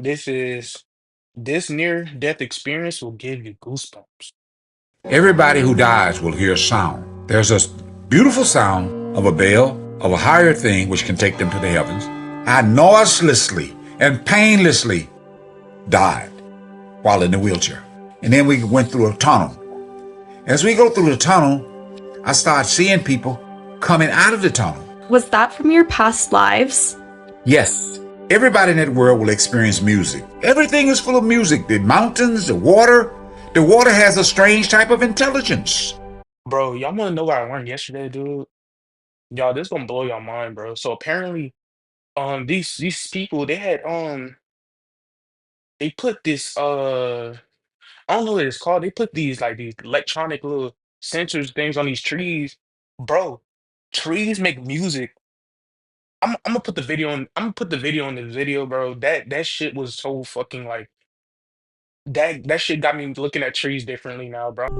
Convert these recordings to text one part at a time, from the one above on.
This is this near-death experience will give you goosebumps. Everybody who dies will hear a sound. There's a beautiful sound of a bell, of a higher thing which can take them to the heavens. I noiselessly and painlessly died while in the wheelchair. And then we went through a tunnel. As we go through the tunnel, I start seeing people coming out of the tunnel. Was that from your past lives? Yes, everybody in that world will experience music. Everything is full of music. The mountains, the water. The water has a strange type of intelligence. Bro, y'all wanna know what I learned yesterday, dude? Y'all, this gonna blow your mind, bro. So apparently, these people they put this I don't know what it's called. They put these electronic little sensors things on these trees. Bro, trees make music. I'm gonna put the video on. I'm gonna put the video on this video, bro. That shit was so fucking like that shit got me looking at trees differently now, bro. I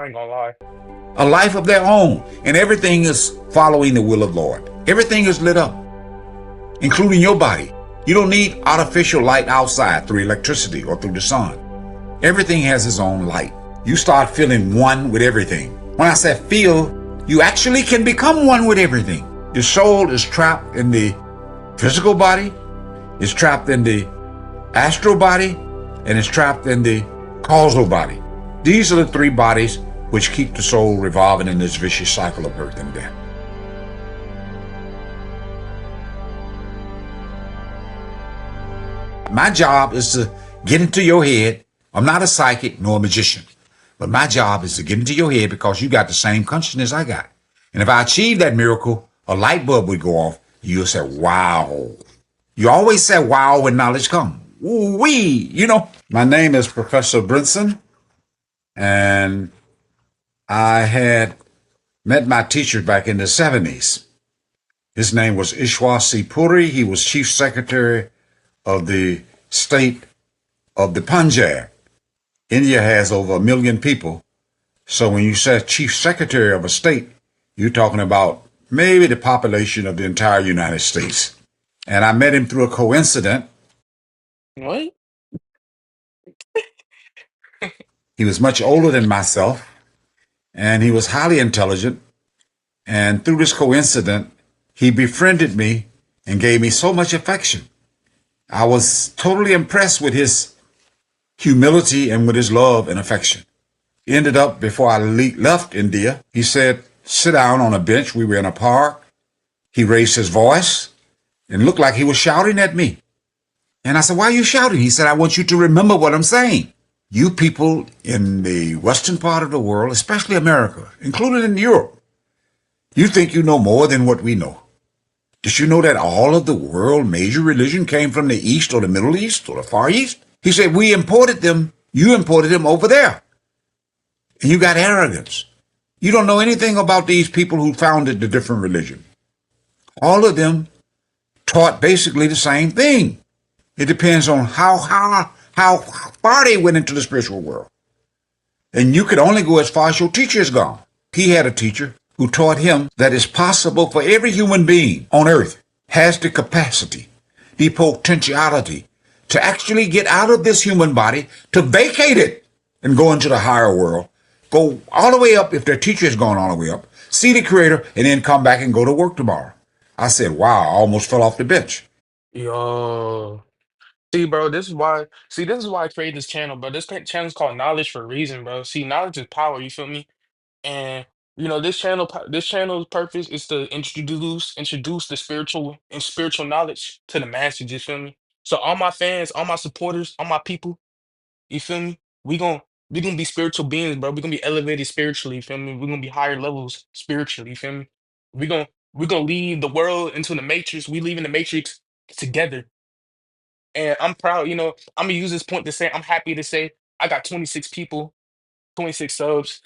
ain't gonna lie. A life of their own, and everything is following the will of the Lord. Everything is lit up, including your body. You don't need artificial light outside through electricity or through the sun. Everything has its own light. You start feeling one with everything. When I say feel, you actually can become one with everything. Your soul is trapped in the physical body, is trapped in the astral body, and is trapped in the causal body. These are the three bodies which keep the soul revolving in this vicious cycle of birth and death. My job is to get into your head. I'm not a psychic nor a magician, but my job is to get into your head because you got the same consciousness I got. And if I achieve that miracle, a light bulb would go off. You'll say, wow. You always say wow when knowledge comes. Ooh-wee, My name is Professor Brinson, and I had met my teacher back in the 70s. His name was Ishwar C. Puri. He was Chief Secretary of the state of the Punjab. India has over 1 million people. So when you say Chief Secretary of a state, you're talking about maybe the population of the entire United States. And I met him through a coincidence. What? He was much older than myself, and he was highly intelligent. And through this coincidence, he befriended me and gave me so much affection. I was totally impressed with his humility and with his love and affection. He ended up, before I left India, he said, sit down on a bench. We were in a park. He raised his voice and looked like he was shouting at me. And I said, why are you shouting? He said, I want you to remember what I'm saying. You people in the western part of the world, especially America, including in Europe, you think you know more than what we know. Did you know that all of the world major religion came from the East or the Middle East or the Far East? He said, we imported them. You imported them over there. And you got arrogance. You don't know anything about these people who founded the different religion. All of them taught basically the same thing. It depends on how far they went into the spiritual world. And you could only go as far as your teacher is gone. He had a teacher who taught him that it's possible for every human being on earth has the capacity, the potentiality to actually get out of this human body, to vacate it and go into the higher world, go all the way up if their teacher has gone all the way up, see the Creator, and then come back and go to work tomorrow. I said, wow, I almost fell off the bench. Yo. See, bro, this is why I created this channel, bro. Channel's called Knowledge for a reason, bro. See, knowledge is power, you feel me? And this channel's purpose is to introduce the spiritual knowledge to the masses, you feel me? So all my fans, all my supporters, all my people, you feel me? We gon' we gonna be spiritual beings, bro. We gonna be elevated spiritually, you feel me? We gonna be higher levels spiritually, you feel me? We gonna leave the world into the matrix. We leaving the matrix together. And I'm proud, I'm gonna use this point to say I'm happy to say I got 26 people, 26 subs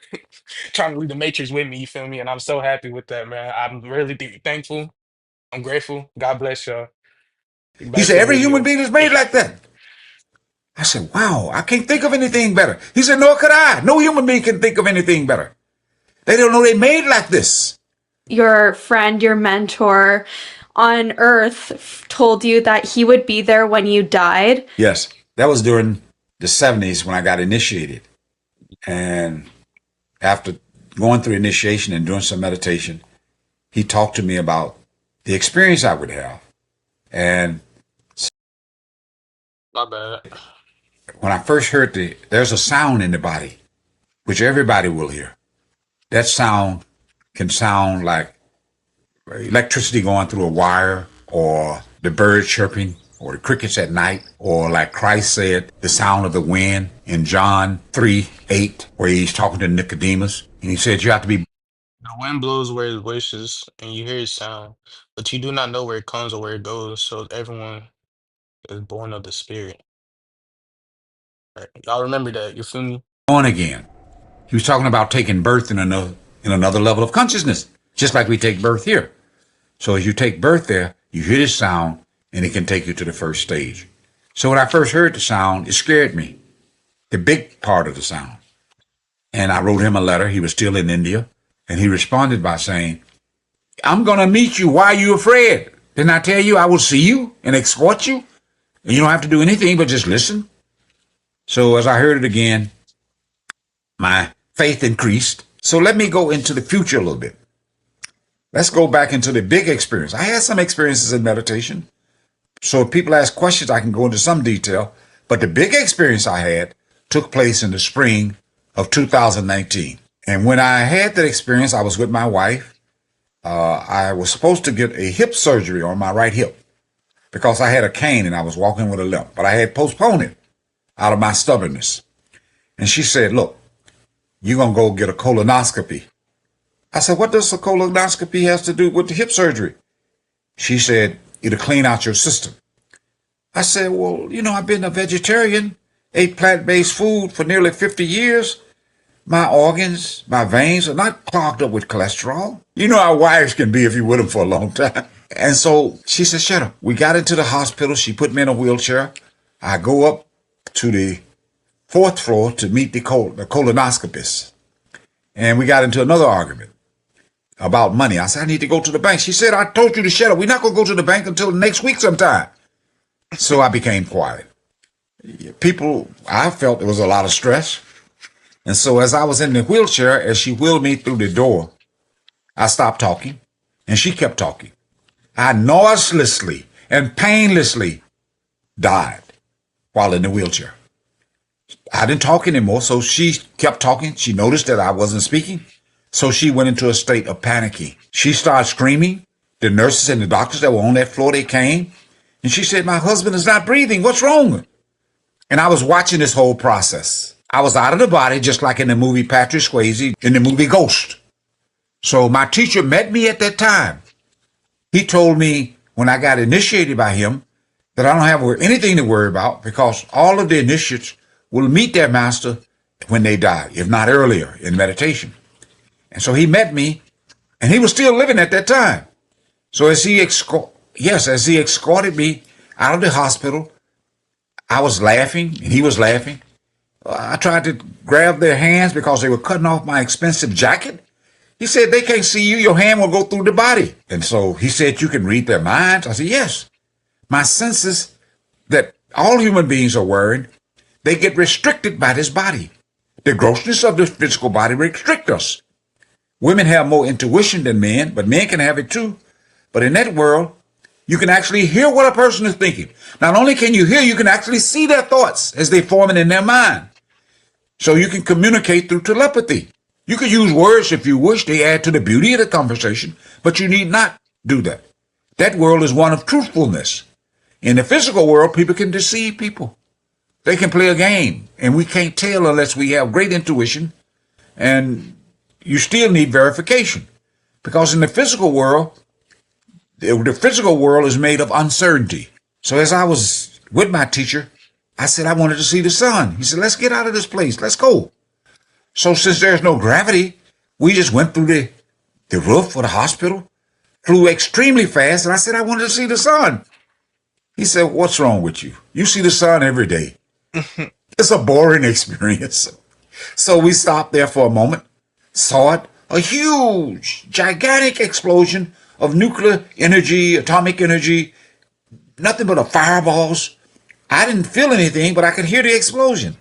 trying to leave the matrix with me, you feel me? And I'm so happy with that, man. I'm really thankful. I'm grateful. God bless y'all. He Back said, to the every human video. being is made like that. I said, wow, I can't think of anything better. He said, nor could I. No human being can think of anything better. They don't know they made like this. Your friend, your mentor, on Earth told you that he would be there when you died? Yes, that was during the 70s when I got initiated. And after going through initiation and doing some meditation, he talked to me about the experience I would have. And My bad. when I first heard there's a sound in the body, which everybody will hear. That sound can sound like electricity going through a wire, or the birds chirping, or the crickets at night, or like Christ said, the sound of the wind in John 3:8, where he's talking to Nicodemus. And he said, you have to be. The wind blows where it wishes, and you hear its sound, but you do not know where it comes or where it goes. So everyone is born of the Spirit. Right? Y'all remember that? You feel me? Born again. He was talking about taking birth in another level of consciousness, just like we take birth here. So as you take birth there, you hear this sound, and it can take you to the first stage. So when I first heard the sound, it scared me, the big part of the sound. And I wrote him a letter. He was still in India. And he responded by saying, I'm going to meet you. Why are you afraid? Didn't I tell you I will see you and escort you? And you don't have to do anything but just listen. So as I heard it again, my faith increased. So let me go into the future a little bit. Let's go back into the big experience. I had some experiences in meditation. So if people ask questions, I can go into some detail. But the big experience I had took place in the spring of 2019. And when I had that experience, I was with my wife. I was supposed to get a hip surgery on my right hip because I had a cane and I was walking with a limp. But I had postponed it out of my stubbornness. And she said, look, you're going to go get a colonoscopy. I said, what does a colonoscopy has to do with the hip surgery? She said, it'll clean out your system. I said, well, I've been a vegetarian, ate plant-based food for nearly 50 years. My organs, my veins are not clogged up with cholesterol. You know how wives can be if you're with them for a long time. And so she said, shut up. We got into the hospital. She put me in a wheelchair. I go up to the 4th floor to meet the colonoscopist. And we got into another argument about money. I said, I need to go to the bank. She said, I told you to shut up. We're not going to go to the bank until next week sometime. So I became quiet. I felt there was a lot of stress. And so as I was in the wheelchair, as she wheeled me through the door, I stopped talking and she kept talking. I noiselessly and painlessly died while in the wheelchair. I didn't talk anymore, so she kept talking. She noticed that I wasn't speaking, so she went into a state of panicking. She started screaming. The nurses and the doctors that were on that floor, they came, and she said, my husband is not breathing. What's wrong? And I was watching this whole process. I was out of the body, just like in the movie Patrick Swayze, in the movie Ghost. So my teacher met me at that time. He told me when I got initiated by him that I don't have anything to worry about because all of the initiates will meet their master when they die, if not earlier, in meditation. And so he met me, and he was still living at that time. So as he escorted me out of the hospital, I was laughing, and he was laughing. I tried to grab their hands because they were cutting off my expensive jacket. He said, they can't see you. Your hand will go through the body. And so he said, you can read their minds. I said, yes. My senses that all human beings are wearing, they get restricted by this body. The grossness of the physical body restricts us. Women have more intuition than men, but men can have it too. But in that world, you can actually hear what a person is thinking. Not only can you hear, you can actually see their thoughts as they form it in their mind. So you can communicate through telepathy. You can use words if you wish. They add to the beauty of the conversation, but you need not do that. That world is one of truthfulness. In the physical world, people can deceive people. They can play a game, and we can't tell unless we have great intuition, and you still need verification. Because in the physical world is made of uncertainty. So as I was with my teacher, I said I wanted to see the sun. He said, let's get out of this place. Let's go. So since there's no gravity, we just went through the roof of the hospital, flew extremely fast, and I said I wanted to see the sun. He said, what's wrong with you? You see the sun every day. It's a boring experience. So we stopped there for a moment, saw it, a huge, gigantic explosion of nuclear energy, atomic energy, nothing but a fireballs. I didn't feel anything, but I could hear the explosion.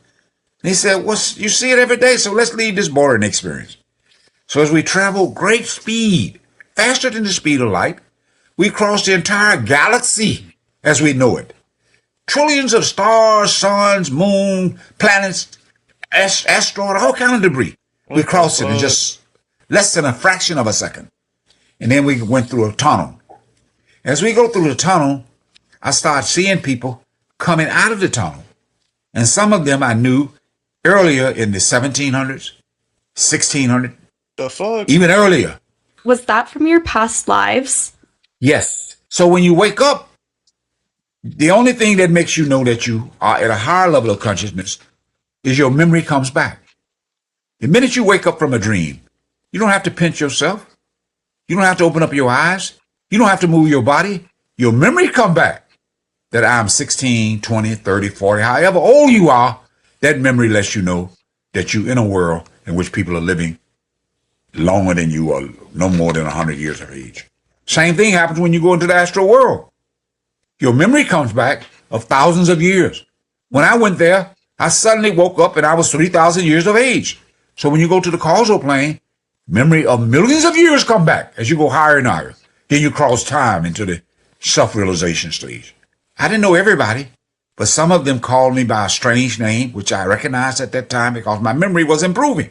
And he said, you see it every day, so let's leave this boring experience. So as we travel great speed, faster than the speed of light, we cross the entire galaxy as we know it. Trillions of stars, suns, moon, planets, asteroid, all kind of debris. We What the crossed it in fuck? just less than a fraction of a second. And then we went through a tunnel. As we go through the tunnel, I start seeing people coming out of the tunnel. And some of them I knew earlier in the 1700s, 1600s, The fuck? even earlier. Was that from your past lives? Yes. So when you wake up, the only thing that makes you know that you are at a higher level of consciousness is your memory comes back. The minute you wake up from a dream, you don't have to pinch yourself. You don't have to open up your eyes. You don't have to move your body. Your memory come back that I'm 16, 20, 30, 40, however old you are, that memory lets you know that you're in a world in which people are living longer than you or no more than 100 years of age. Same thing happens when you go into the astral world. Your memory comes back of thousands of years. When I went there, I suddenly woke up and I was 3,000 years of age. So when you go to the causal plane, memory of millions of years come back as you go higher and higher. Then you cross time into the self-realization stage. I didn't know everybody, but some of them called me by a strange name, which I recognized at that time because my memory was improving.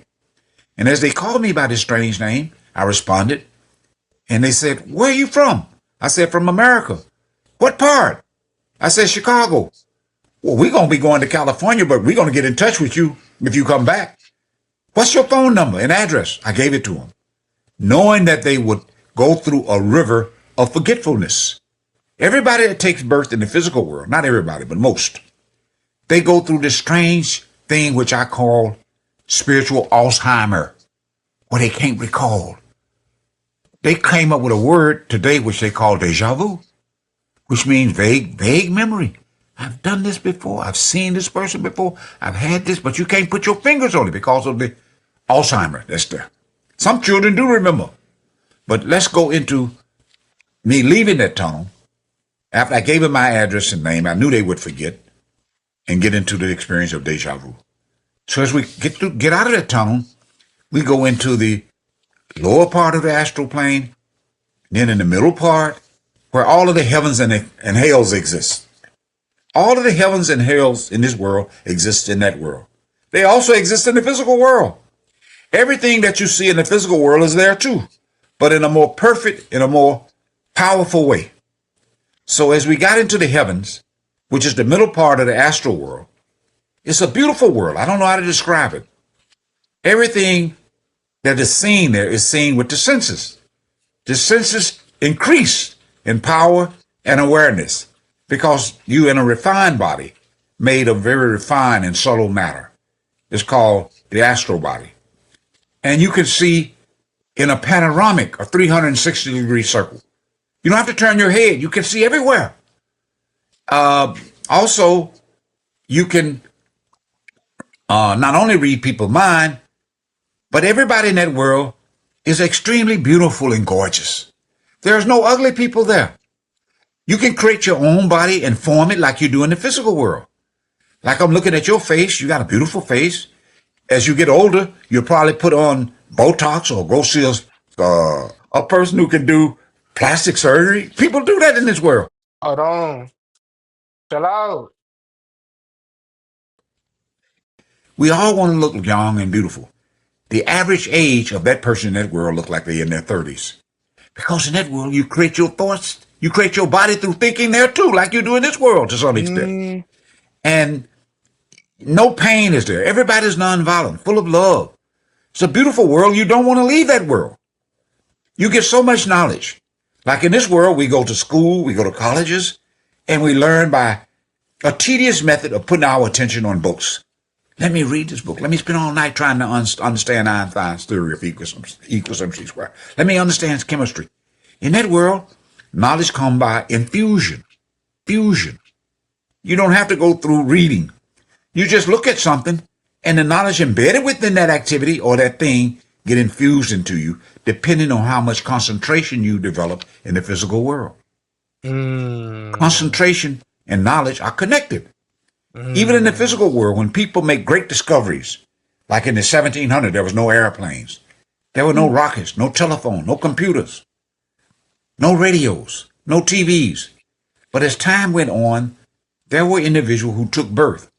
And as they called me by this strange name, I responded. And they said, "Where are you from?" I said, "From America." "What part?" I said, "Chicago." "Well, we're going to be going to California, but we're going to get in touch with you if you come back. What's your phone number and address?" I gave it to them, knowing that they would go through a river of forgetfulness. Everybody that takes birth in the physical world, not everybody, but most, they go through this strange thing which I call spiritual Alzheimer, where they can't recall. They came up with a word today which they call deja vu, which means vague memory. I've done this before. I've seen this person before. I've had this, but you can't put your fingers on it because of the Alzheimer that's there. Some children do remember. But let's go into me leaving that tunnel. After I gave them my address and name, I knew they would forget and get into the experience of deja vu. So as we get out of that tunnel, we go into the lower part of the astral plane, then in the middle part, where all of the heavens and hells exist. All of the heavens and hells in this world exist in that world. They also exist in the physical world. Everything that you see in the physical world is there too, but in a more perfect, in a more powerful way. So as we got into the heavens, which is the middle part of the astral world, it's a beautiful world. I don't know how to describe it. Everything that is seen there is seen with the senses. The senses increase in power and awareness because you're in a refined body made of very refined and subtle matter. It's called the astral body. And you can see in a panoramic, a 360-degree circle. You don't have to turn your head. You can see everywhere. Also, you can not only read people's mind, but everybody in that world is extremely beautiful and gorgeous. There's no ugly people there. You can create your own body and form it like you do in the physical world. Like I'm looking at your face. You got a beautiful face. As you get older, you'll probably put on Botox or go see a person who can do plastic surgery. People do that in this world. Hold on. Chill out. We all want to look young and beautiful. The average age of that person in that world look like they're in their 30s. Because in that world, you create your thoughts, you create your body through thinking there too, like you do in this world to some extent. Mm, And no pain is there. Everybody's nonviolent, full of love. It's a beautiful world. You don't want to leave that world. You get so much knowledge. Like in this world, we go to school, we go to colleges, and we learn by a tedious method of putting our attention on books. Let me read this book. Let me spend all night trying to understand Einstein's theory of equals MC squared. Let me understand chemistry. In that world, knowledge comes by infusion, fusion. You don't have to go through reading. You just look at something, and the knowledge embedded within that activity or that thing get infused into you depending on how much concentration you develop in the physical world. Mm, Concentration and knowledge are connected. Even in the mm, physical world, when people make great discoveries, like in the 1700s, there was no airplanes, there were no rockets, no telephone, no computers, no radios, no TVs. But as time went on, there were individuals who took birth,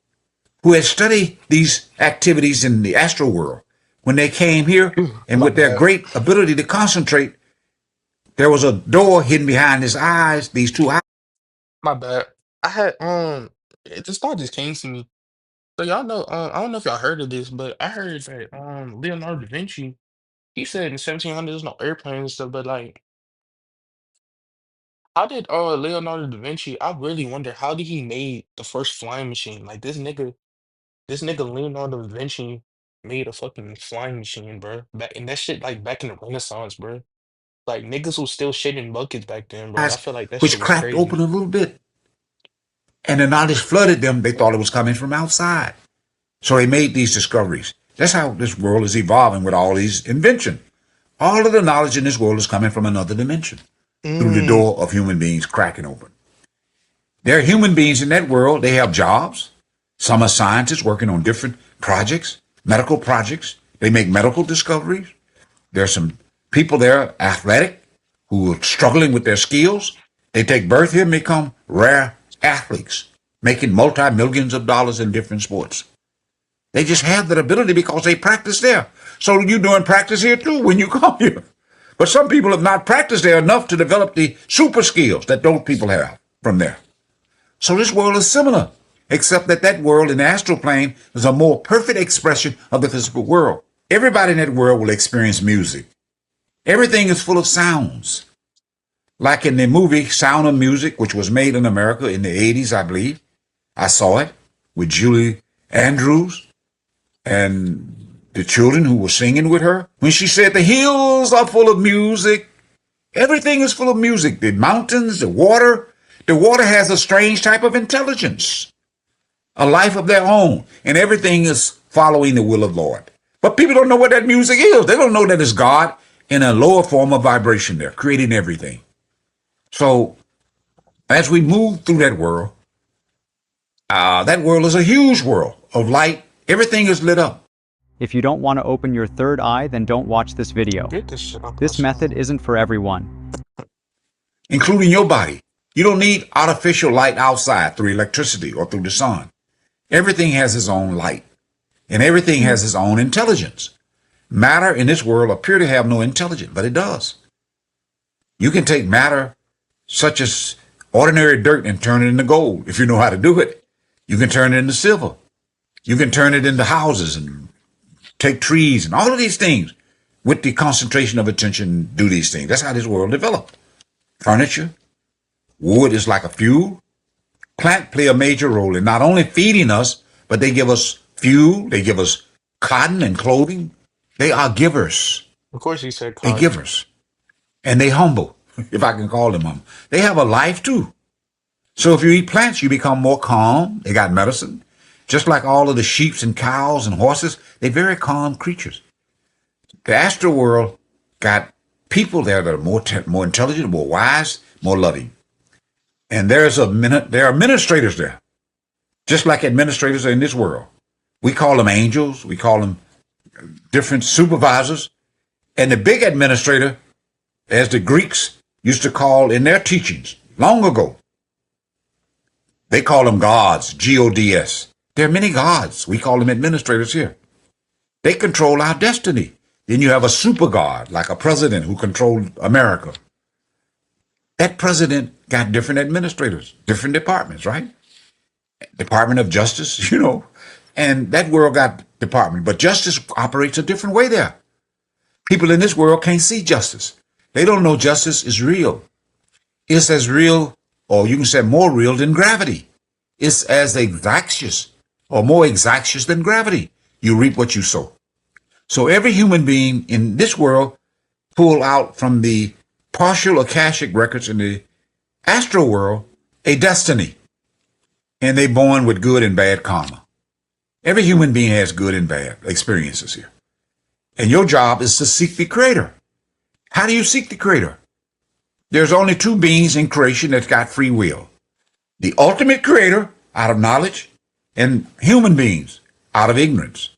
who had studied these activities in the astral world. When they came here, and my with their bad. great ability to concentrate, there was a door hidden behind his eyes, these two eyes. My bad. I had this thought just came to me. So y'all know, I don't know if y'all heard of this, but I heard that Leonardo da Vinci, he said in 1700s there's no airplanes and stuff, but like, how did Leonardo da Vinci? I really wonder how did he made the first flying machine? Like this nigga Leonardo da Vinci made a fucking flying machine, bro. Back and that shit like back in the Renaissance, bro. Like niggas was still shit in buckets back then, bro. I feel like that shit Which was cracked open crazy. a little bit. And the knowledge flooded them. They thought it was coming from outside. So they made these discoveries. That's how this world is evolving with all these inventions. All of the knowledge in this world is coming from another dimension through the Mm, door of human beings cracking open. There are human beings in that world. They have jobs. Some are scientists working on different projects, medical projects. They make medical discoveries. There's some people there, athletic, who are struggling with their skills. They take birth here and become rare athletes, making multi-millions of dollars in different sports. They just have that ability because they practice there. So you're doing practice here too when you come here. But some people have not practiced there enough to develop the super skills that those people have from there. So this world is similar, except that that world in the astral plane is a more perfect expression of the physical world. Everybody in that world will experience music. Everything is full of sounds. Like in the movie Sound of Music, which was made in America in the 80s, I believe. I saw it with Julie Andrews and the children who were singing with her. When she said the hills are full of music, everything is full of music. The mountains, the water has a strange type of intelligence, a life of their own, and everything is following the will of the Lord. But people don't know what that music is. They don't know that it's God in a lower form of vibration there, creating everything. So as we move through that world is a huge world of light. Everything is lit up. If you don't want to open your third eye, then don't watch this video. get this shit off my This method screen. isn't for everyone. Including your body. You don't need artificial light outside through electricity or through the sun. Everything has its own light, and everything has its own intelligence. Matter in this world appear to have no intelligence, but it does. You can take matter such as ordinary dirt and turn it into gold if you know how to do it. You can turn it into silver. You can turn it into houses and take trees and all of these things with the concentration of attention do these things. That's how this world developed. Furniture, wood is like a fuel. Plant play a major role in not only feeding us, but they give us fuel. They give us cotton and clothing. They are givers. Of course he said They cotton. givers. And they humble, if I can call them humble. They have a life too. So if you eat plants, you become more calm. They got medicine. Just like all of the sheep and cows and horses, they're very calm creatures. The astral world got people there that are more intelligent, more wise, more loving. And there are administrators there, just like administrators are in this world. We call them angels. We call them different supervisors. And the big administrator, as the Greeks used to call in their teachings long ago, they call them gods, Gods. There are many gods. We call them administrators here. They control our destiny. Then you have a super god, like a president who controlled America. That president got different administrators, different departments, right? Department of Justice, and that world got department. But justice operates a different way there. People in this world can't see justice. They don't know justice is real. It's as real, or you can say more real than gravity. It's as exactious, or more exactious than gravity. You reap what you sow. So every human being in this world pull out from the partial Akashic records in the astral world a destiny. And they born with good and bad karma. Every human being has good and bad experiences here. And your job is to seek the Creator. How do you seek the Creator? There's only two beings in creation that's got free will. The ultimate Creator, out of knowledge, and human beings, out of ignorance.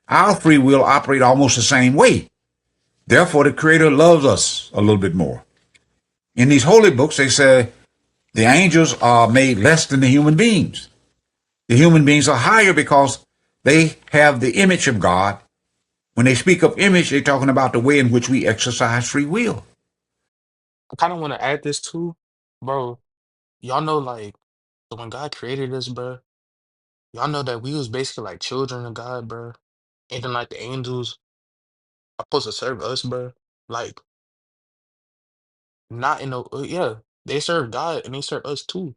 Our free will operate almost the same way. Therefore, the Creator loves us a little bit more. In these holy books, they say the angels are made less than the human beings. The human beings are higher because they have the image of God. When they speak of image, they're talking about the way in which we exercise free will. I kind of want to add this too, bro. Y'all know, like, so when God created us, bro, y'all know that we was basically like children of God, bro. And then, like, the angels are supposed to serve us, bro. Like, not in the, yeah, they serve God and they serve us too.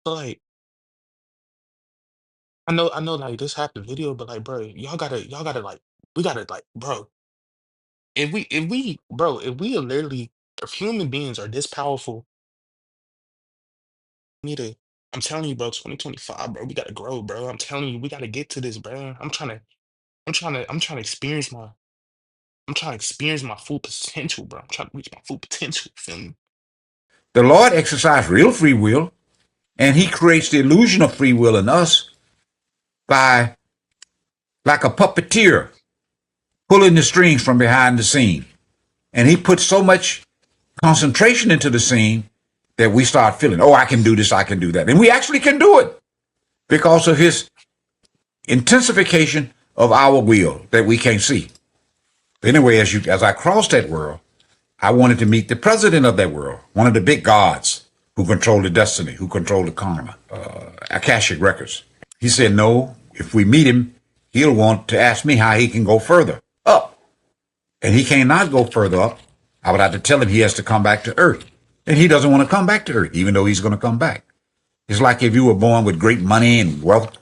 So, like, I know, like, this half the video, but like, bro, y'all gotta, like, we gotta, like, bro, if we are literally, if human beings are this powerful, we need to, I'm telling you, bro, 2025, bro, we gotta grow, bro. I'm telling you, we gotta get to this, bro. I'm trying to experience my full potential, bro. I'm trying to reach my full potential. Feel me? The Lord exercised real free will, and he creates the illusion of free will in us by, like a puppeteer, pulling the strings from behind the scene. And he puts so much concentration into the scene that we start feeling, oh, I can do this, I can do that. And we actually can do it because of his intensification of our will that we can't see. But anyway, as I crossed that world, I wanted to meet the president of that world, one of the big gods who control the destiny, who control the karma, Akashic records. He said, no, if we meet him, he'll want to ask me how he can go further up. And he cannot go further up. I would have to tell him he has to come back to Earth. And he doesn't want to come back to Earth, even though he's going to come back. It's like if you were born with great money and wealth,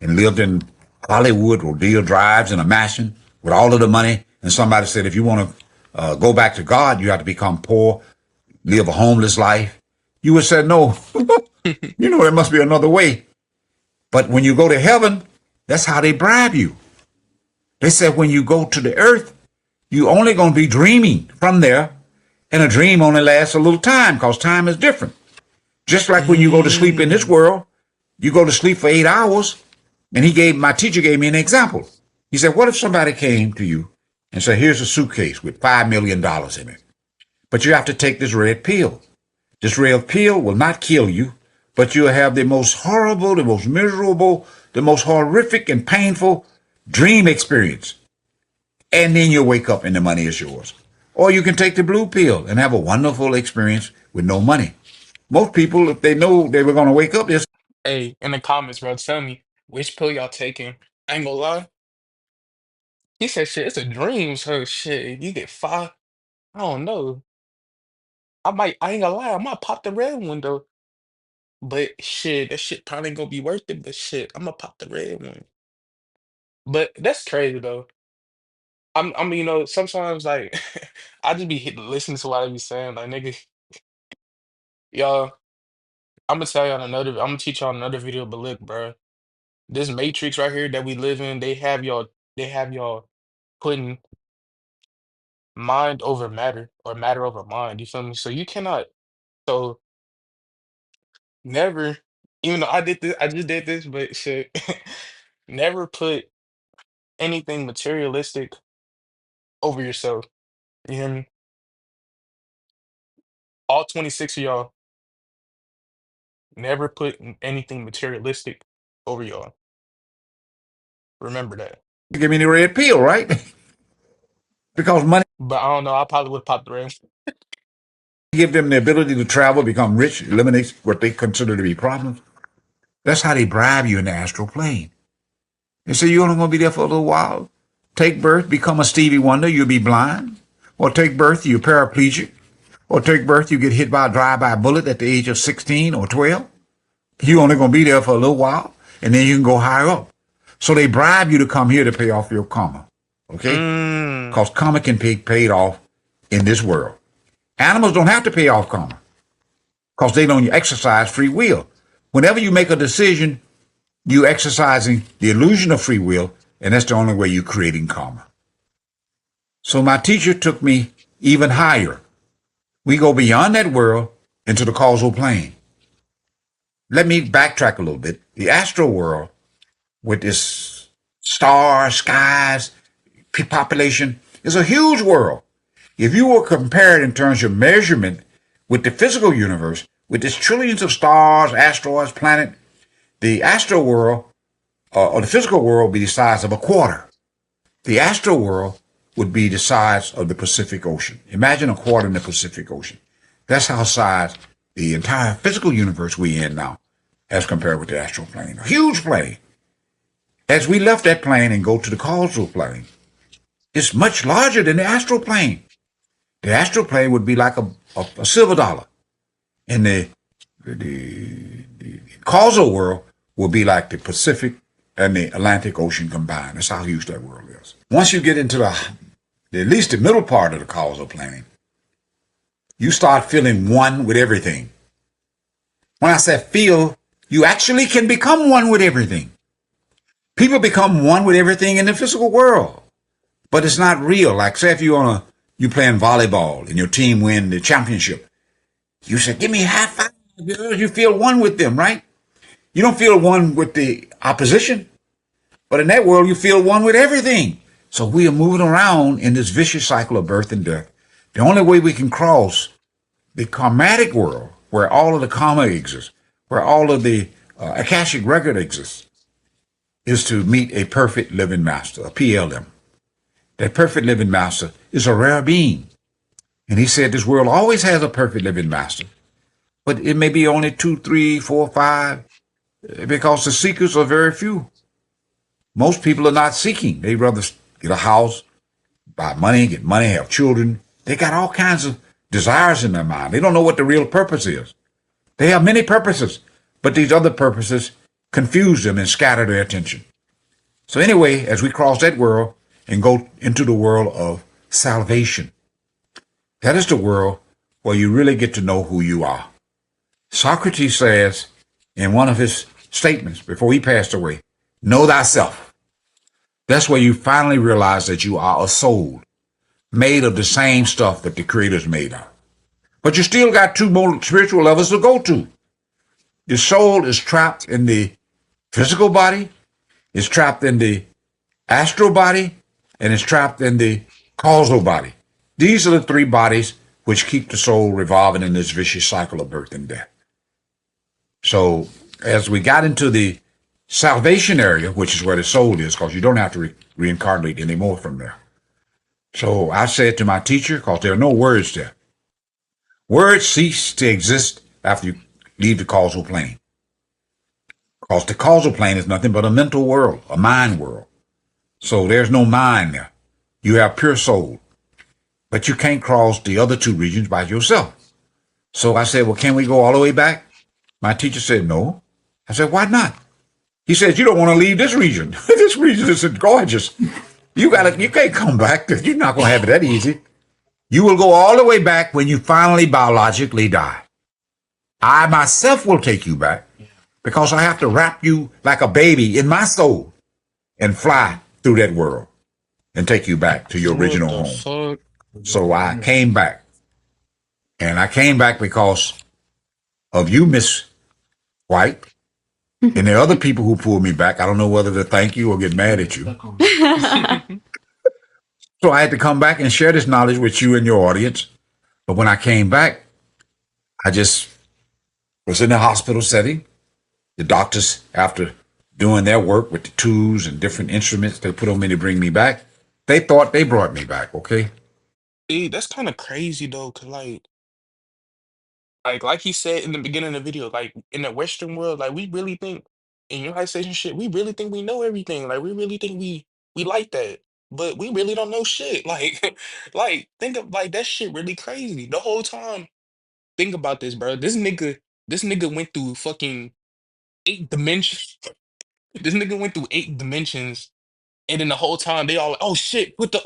and lived in Hollywood, Rodeo Drives, in a mansion with all of the money, and somebody said, if you want to go back to God, you have to become poor, live a homeless life. You would say, no, there must be another way. But when you go to heaven, that's how they bribe you. They said when you go to the earth, you only going to be dreaming from there, and a dream only lasts a little time because time is different. Just like when you go to sleep in this world, you go to sleep for 8 hours, and my teacher gave me an example. He said, what if somebody came to you and said, here's a suitcase with $5 million in it, but you have to take this red pill. This red pill will not kill you, but you'll have the most horrible, the most miserable, the most horrific and painful dream experience. And then you'll wake up and the money is yours. Or you can take the blue pill and have a wonderful experience with no money. Most people, if they know they were going to wake up, they'll Hey, in the comments, bro, tell me which pill y'all taking. I ain't gonna lie. He said, shit, it's a dream, so shit, you get five. I don't know. I ain't gonna lie, I might pop the red one though. But shit, that shit probably ain't gonna be worth it, but shit, I'm gonna pop the red one. But that's crazy though. Sometimes like I just be listening to what I be saying, like nigga, y'all. I'm gonna teach y'all another video, but look, bro, this matrix right here that we live in, they have y'all putting mind over matter or matter over mind. You feel me? So you cannot. So never, even though I just did this, but shit, never put anything materialistic over yourself. You hear me? All 26 of y'all, never put anything materialistic over y'all. Remember that. give me the red pill, right? Because money But I don't know. I probably would pop the rest. give them the ability to travel, become rich, eliminates what they consider to be problems. That's how they bribe you in the astral plane. They say you're only going to be there for a little while. Take birth, become a Stevie Wonder, you'll be blind. Or take birth, you're paraplegic. Or take birth, you get hit by a drive-by bullet at the age of 16 or 12. You're only going to be there for a little while, and then you can go higher up. So they bribe you to come here to pay off your karma. Okay? Mm. Because karma can be paid off in this world. Animals don't have to pay off karma because they don't exercise free will. Whenever you make a decision, you're exercising the illusion of free will, and that's the only way you're creating karma. So my teacher took me even higher. We go beyond that world into the causal plane. Let me backtrack a little bit. The astral world, with its stars, skies, population, is a huge world. If you were compared in terms of measurement with the physical universe, with its trillions of stars, asteroids, planets, the astral world or the physical world would be the size of a quarter. The astral world would be the size of the Pacific Ocean. Imagine a quarter in the Pacific Ocean. That's how size the entire physical universe we're in now, as compared with the astral plane. A huge plane. As we left that plane and go to the causal plane, it's much larger than the astral plane. The astral plane would be like a silver dollar. And the causal world will be like the Pacific and the Atlantic Ocean combined. That's how huge that world is. Once you get into at least the middle part of the causal plane, you start feeling one with everything. When I say feel, you actually can become one with everything. People become one with everything in the physical world, but it's not real. Like say if you playing volleyball and your team win the championship, you say, give me a high five, girls. You feel one with them, right? You don't feel one with the opposition, but in that world, you feel one with everything. So we are moving around in this vicious cycle of birth and death. The only way we can cross the karmatic world, where all of the karma exists, where all of the Akashic record exists, is to meet a perfect living master, a PLM. That perfect living master is a rare being. And he said this world always has a perfect living master, but it may be only 2, 3, 4, 5, because the seekers are very few. Most people are not seeking. They rather get a house, buy money, get money, have children. They got all kinds of desires in their mind. They don't know what the real purpose is. They have many purposes, but these other purposes confuse them and scatter their attention. So anyway, as we cross that world and go into the world of salvation, that is the world where you really get to know who you are. Socrates says in one of his statements before he passed away, know thyself. That's where you finally realize that you are a soul made of the same stuff that the Creator's made of. But you still got 2 more spiritual levels to go to. The soul is trapped in the physical body, is trapped in the astral body, and is trapped in the causal body. These are the 3 bodies which keep the soul revolving in this vicious cycle of birth and death. So as we got into the salvation area, which is where the soul is, because you don't have to reincarnate anymore from there. So I said to my teacher, because there are no words there, words cease to exist after you leave the causal plane. Because the causal plane is nothing but a mental world, a mind world. So there's no mind there. You have pure soul. But you can't cross the other 2 regions by yourself. So I said, well, can we go all the way back? My teacher said, no. I said, why not? He said, you don't want to leave this region. This region is gorgeous. You can't come back. You're not going to have it that easy. You will go all the way back when you finally biologically die. I myself will take you back because I have to wrap you like a baby in my soul and fly through that world and take you back to your original home. So I came back. And I came back because of you, Miss White. And there are other people who pulled me back. I don't know whether to thank you or get mad at you. So I had to come back and share this knowledge with you and your audience. But when I came back, I just was in a hospital setting. The doctors, after doing their work with the tools and different instruments they put on me to bring me back, they thought they brought me back, okay? See, that's kind of crazy though, cause like he said in the beginning of the video, like in the Western world, like we really think in United States and shit, we really think we know everything. Like we really think we like that, but we really don't know shit. Like, like think of like that shit really crazy. The whole time, think about this, bro. This nigga went through fucking 8 dimensions. This nigga went through 8 dimensions, and then the whole time they all, oh shit, put the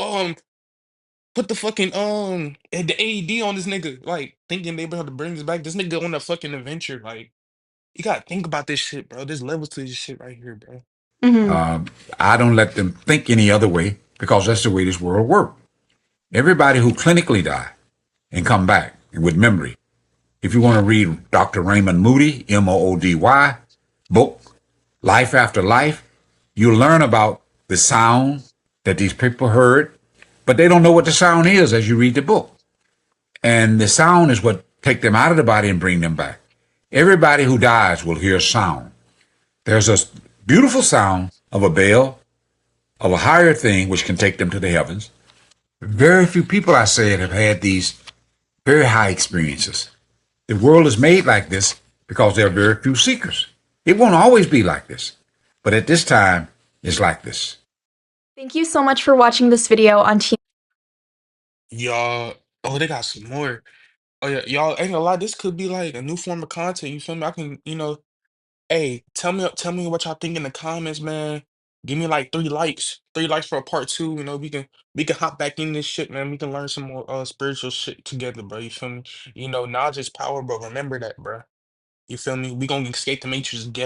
fucking the AED on this nigga, like thinking they about to bring this back. This nigga on a fucking adventure. Like you gotta think about this shit, bro. There's levels to this shit right here, bro. Mhm. I don't let them think any other way because that's the way this world works. Everybody who clinically die and come back with memory. If you want to read Dr. Raymond Moody, Moody, book, Life After Life, you learn about the sound that these people heard, but they don't know what the sound is as you read the book. And the sound is what take them out of the body and bring them back. Everybody who dies will hear sound. There's a beautiful sound of a bell, of a higher thing which can take them to the heavens. Very few people, I said, have had these very high experiences. The world is made like this because there are very few seekers. It won't always be like this, but at this time, it's like this. Thank you so much for watching this video on Team. Y'all, oh, they got some more. Oh yeah, y'all ain't gonna lie, this could be like a new form of content. You feel me? I can, hey, tell me what y'all think in the comments, man. Give me like 3 likes, 3 likes for a part two. We can hop back in this shit, man. We can learn some more spiritual shit together, bro. You feel me? Knowledge is power, bro. Remember that, bro. You feel me? We gonna escape the matrix together.